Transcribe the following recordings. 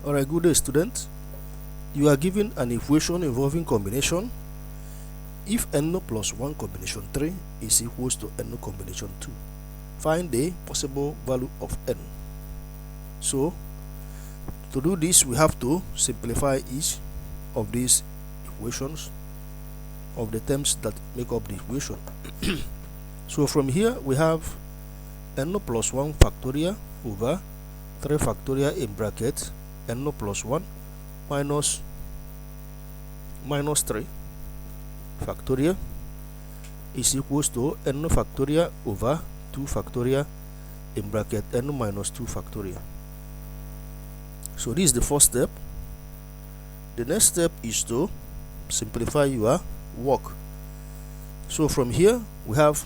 Alright, good day students. You are given an equation involving combination. If n plus 1 combination 3 is equals to n combination 2, find the possible value of n. So, to do this, we have to simplify each of these equations of the terms that make up the equation. So from here we have n plus 1 factorial over 3 factorial in bracket n plus 1 minus 3 factorial is equals to n factorial over 2 factorial in bracket n minus 2 factorial. So this is the first step. The next step is to simplify your work. So from here we have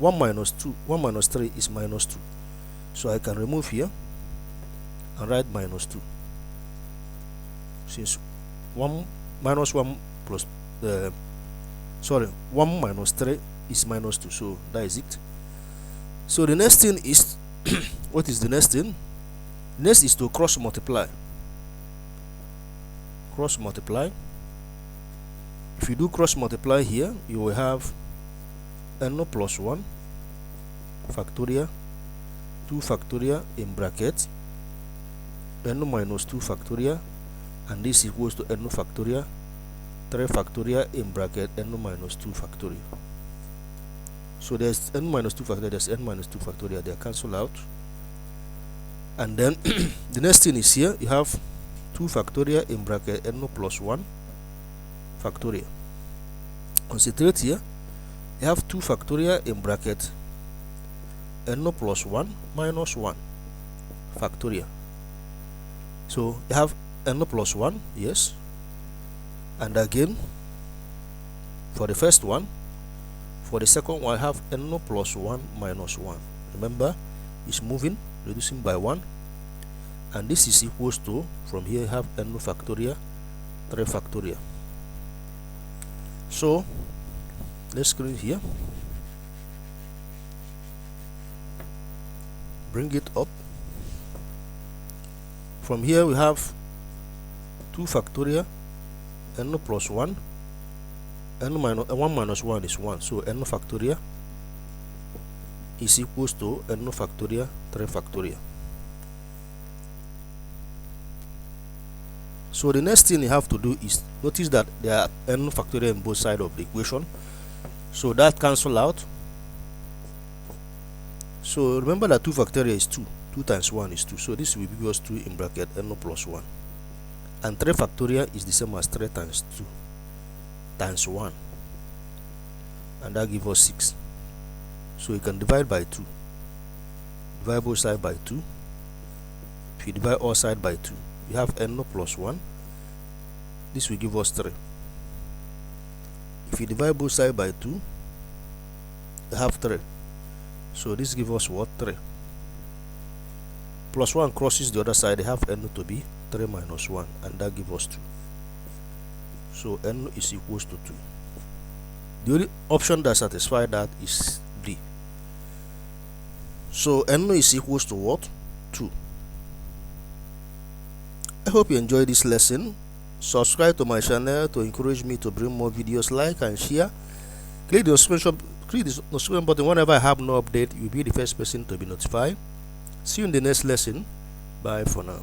1 minus 2, 1 minus 3 is minus 2. So I can remove here and write minus 2. Since 1 minus 1 plus 1 minus 3 is minus 2, so that is it. So the next thing is what is the next thing? Next is to cross multiply. Cross multiply. If you do cross multiply here, you will have n plus 1 factorial 2 factorial in bracket n minus 2 factorial, and this equals to n factorial 3 factorial in bracket n minus 2 factorial. So there's n minus 2 factorial, there's n minus 2 factorial, they are cancelled out. And then the next thing is here, you have 2 factorial in bracket n plus 1 factorial. Concentrate here, you have 2 factorial in bracket n plus 1 minus 1 factorial. So you have n plus 1, yes, and again for the first one, for the second one I have n plus 1 minus 1. Remember, it's moving, reducing by 1, and this is equals to, from here you have n factorial 3 factorial. So let's screen here, bring it up. From here we have 2 factorial n plus 1 n minus 1 minus 1 is 1, so n factorial is equals to n factorial 3 factorial. So the next thing you have to do is notice that there are n factorial in both sides of the equation, so that cancel out. So remember that 2 factorial is 2, 2 times 1 is 2, so this will be equals 2 in bracket n plus 1, and 3 factorial is the same as 3 times 2 times 1, and that gives us 6. So you can divide by 2, divide both sides by 2. If you divide all sides by 2, you have n plus 1, this will give us 3. If you divide both sides by 2, you have 3, so this gives us what? 3. Plus 1 crosses the other side, they have n to be 3 minus 1, and that gives us 2. So n is equals to 2. The only option that satisfies that is D. So n is equals to what? 2. I hope you enjoyed this lesson. Subscribe to my channel to encourage me to bring more videos, like and share. Click the notification button whenever I have no update. You'll be the first person to be notified. See you in the next lesson. Bye for now.